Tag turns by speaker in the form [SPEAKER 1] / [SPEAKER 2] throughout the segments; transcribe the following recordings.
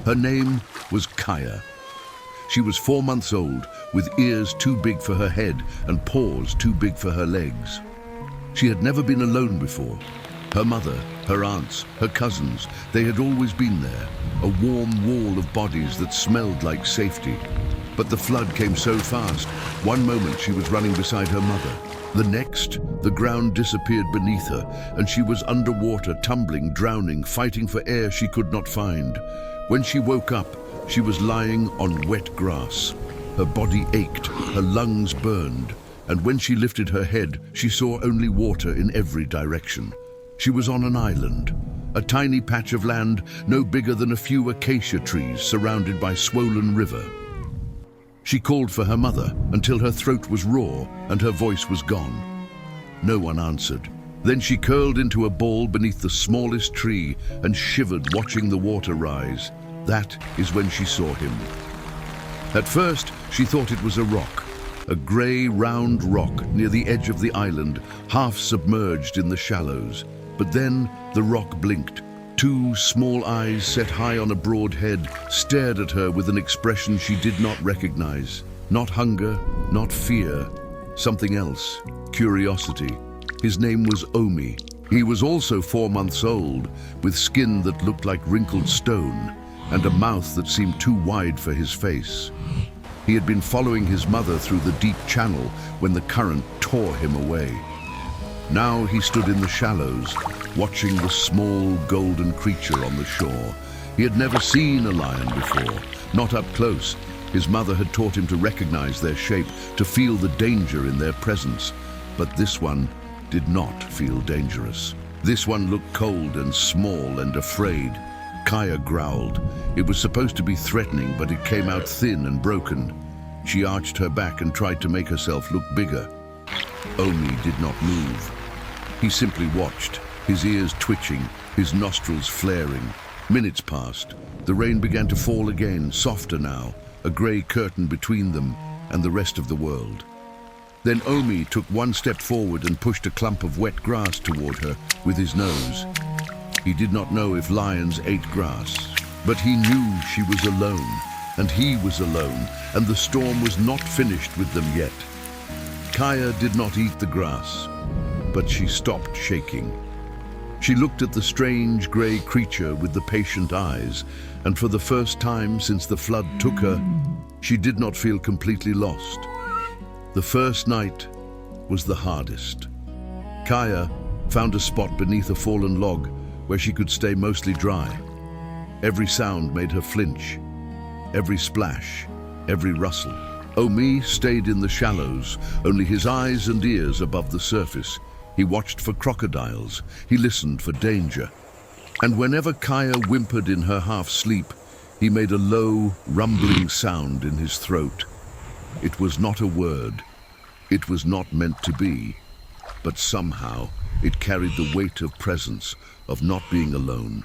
[SPEAKER 1] Her name was Kaya. She was 4 months old, with ears too big for her head and paws too big for her legs. She had never been alone before. Her mother, her aunts, her cousins, they had always been there, a warm wall of bodies that smelled like safety. But the flood came so fast. One moment she was running beside her mother. The next, the ground disappeared beneath her, and she was underwater, tumbling, drowning, fighting for air she could not find. When she woke up, she was lying on wet grass. Her body ached, her lungs burned, and when she lifted her head, she saw only water in every direction. She was on an island, a tiny patch of land no bigger than a few acacia trees surrounded by swollen river. She called for her mother until her throat was raw and her voice was gone. No one answered. Then she curled into a ball beneath the smallest tree and shivered, watching the water rise. That is when she saw him. At first, she thought it was a rock, a grey, round rock near the edge of the island, half submerged in the shallows. But then the rock blinked. 2 small eyes set high on a broad head stared at her with an expression she did not recognize. Not hunger, not fear, something else, curiosity. His name was Omi. He was also 4 months old, with skin that looked like wrinkled stone and a mouth that seemed too wide for his face. He had been following his mother through the deep channel when the current tore him away. Now he stood in the shallows, watching the small golden creature on the shore. He had never seen a lion before, not up close. His mother had taught him to recognize their shape, to feel the danger in their presence. But this one did not feel dangerous. This one looked cold and small and afraid. Kaya growled. It was supposed to be threatening, but it came out thin and broken. She arched her back and tried to make herself look bigger. Omi did not move. He simply watched, his ears twitching, his nostrils flaring. Minutes passed. The rain began to fall again, softer now, a grey curtain between them and the rest of the world. Then Omi took 1 step forward and pushed a clump of wet grass toward her with his nose. He did not know if lions ate grass, but he knew she was alone, and he was alone, and the storm was not finished with them yet. Kaya did not eat the grass, but she stopped shaking. She looked at the strange grey creature with the patient eyes, and for the first time since the flood took her, she did not feel completely lost. The first night was the hardest. Kaya found a spot beneath a fallen log where she could stay mostly dry. Every sound made her flinch, every splash, every rustle. Omi stayed in the shallows, only his eyes and ears above the surface. He watched for crocodiles. He listened for danger. And whenever Kaya whimpered in her half-sleep, he made a low, rumbling sound in his throat. It was not a word. It was not meant to be. But somehow, it carried the weight of presence, of not being alone.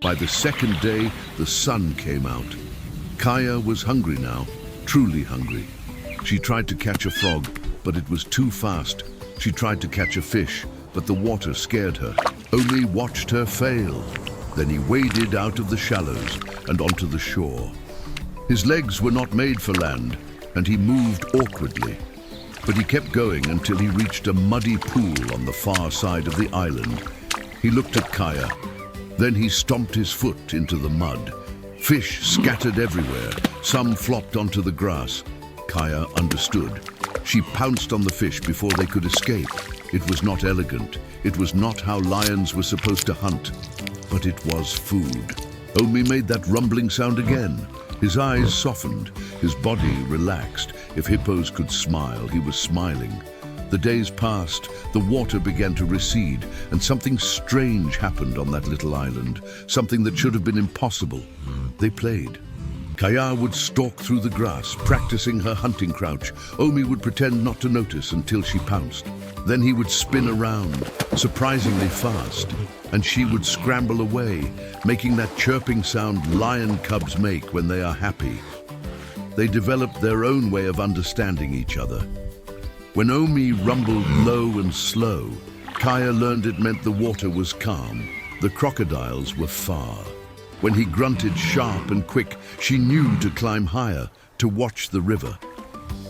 [SPEAKER 1] By the second day, the sun came out. Kaya was hungry now, truly hungry. She tried to catch a frog, but it was too fast. She tried to catch a fish, but the water scared her. Omi watched her fail. Then he waded out of the shallows and onto the shore. His legs were not made for land, and he moved awkwardly. But he kept going until he reached a muddy pool on the far side of the island. He looked at Kaya. Then he stomped his foot into the mud. Fish scattered everywhere. Some flopped onto the grass. Kaya understood. She pounced on the fish before they could escape. It was not elegant. It was not how lions were supposed to hunt. But it was food. Omi made that rumbling sound again. His eyes softened. His body relaxed. If hippos could smile, he was smiling. The days passed, the water began to recede, and something strange happened on that little island, something that should have been impossible. They played. Kaya would stalk through the grass, practicing her hunting crouch. Omi would pretend not to notice until she pounced. Then he would spin around, surprisingly fast, and she would scramble away, making that chirping sound lion cubs make when they are happy. They developed their own way of understanding each other. When Omi rumbled low and slow, Kaya learned it meant the water was calm. The crocodiles were far. When he grunted sharp and quick, she knew to climb higher, to watch the river.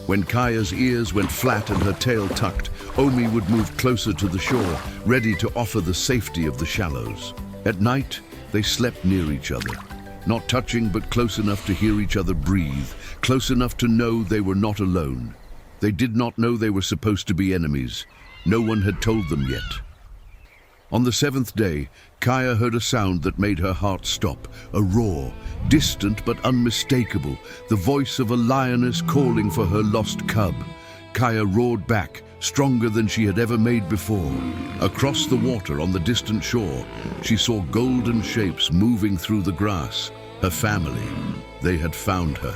[SPEAKER 1] When Kaya's ears went flat and her tail tucked, Omi would move closer to the shore, ready to offer the safety of the shallows. At night, they slept near each other, not touching but close enough to hear each other breathe, close enough to know they were not alone. They did not know they were supposed to be enemies. No one had told them yet. On the seventh day, Kaya heard a sound that made her heart stop, a roar, distant but unmistakable, the voice of a lioness calling for her lost cub. Kaya roared back, stronger than she had ever made before. Across the water on the distant shore, she saw golden shapes moving through the grass. Her family, they had found her.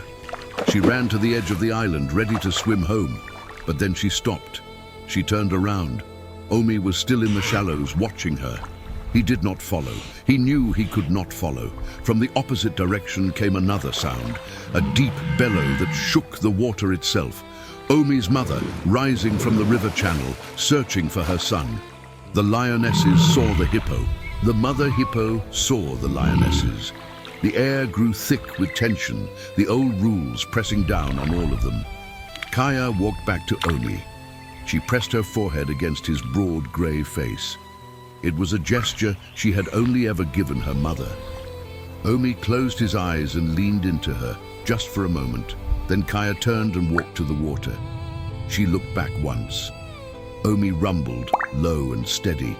[SPEAKER 1] She ran to the edge of the island, ready to swim home, but then she stopped. She turned around. Omi was still in the shallows, watching her. He did not follow. He knew he could not follow. From the opposite direction came another sound, a deep bellow that shook the water itself. Omi's mother, rising from the river channel, searching for her son. The lionesses saw the hippo. The mother hippo saw the lionesses. The air grew thick with tension, the old rules pressing down on all of them. Kaya walked back to Omi. She pressed her forehead against his broad grey face. It was a gesture she had only ever given her mother. Omi closed his eyes and leaned into her, just for a moment. Then Kaya turned and walked to the water. She looked back once. Omi rumbled, low and steady.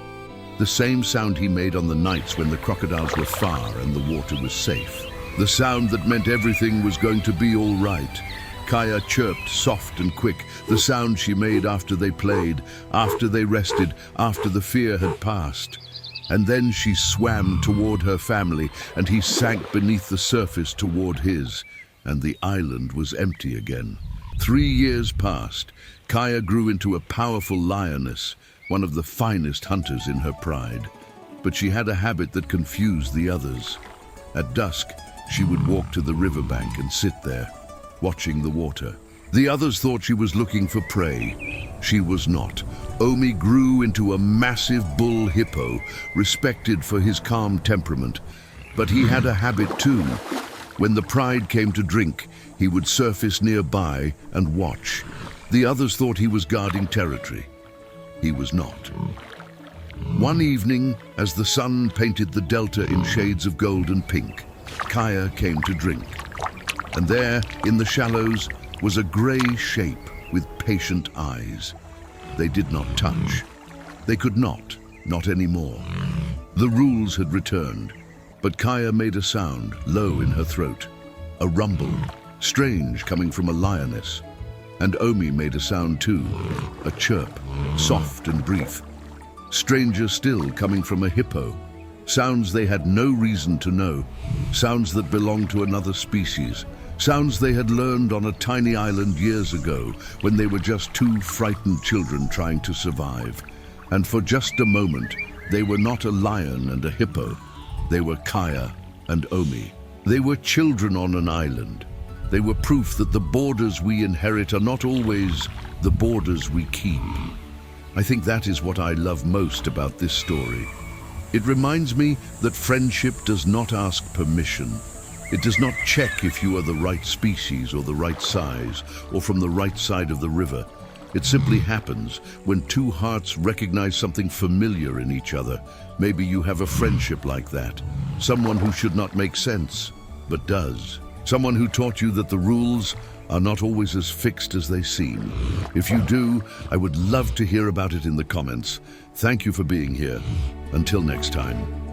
[SPEAKER 1] The same sound he made on the nights when the crocodiles were far and the water was safe. The sound that meant everything was going to be all right. Kaya chirped soft and quick, the sound she made after they played, after they rested, after the fear had passed. And then she swam toward her family, and he sank beneath the surface toward his, and the island was empty again. 3 years passed. Kaya grew into a powerful lioness, one of the finest hunters in her pride. But she had a habit that confused the others. At dusk, she would walk to the riverbank and sit there, watching the water. The others thought she was looking for prey. She was not. Omi grew into a massive bull hippo, respected for his calm temperament. But he had a habit too. When the pride came to drink, he would surface nearby and watch. The others thought he was guarding territory. He was not. One evening, as the sun painted the delta in shades of gold and pink, Kaya came to drink. And there, in the shallows, was a grey shape with patient eyes. They did not touch. They could not anymore. The rules had returned, but Kaya made a sound, low in her throat. A rumble, strange, coming from a lioness. And Omi made a sound too, a chirp, soft and brief. Stranger still, coming from a hippo. Sounds they had no reason to know. Sounds that belonged to another species. Sounds they had learned on a tiny island years ago, when they were just two frightened children trying to survive. And for just a moment, they were not a lion and a hippo. They were Kaya and Omi. They were children on an island. They were proof that the borders we inherit are not always the borders we keep. I think that is what I love most about this story. It reminds me that friendship does not ask permission. It does not check if you are the right species or the right size or from the right side of the river. It simply happens when two hearts recognize something familiar in each other. Maybe you have a friendship like that. Someone who should not make sense, but does. Someone who taught you that the rules are not always as fixed as they seem. If you do, I would love to hear about it in the comments. Thank you for being here. Until next time.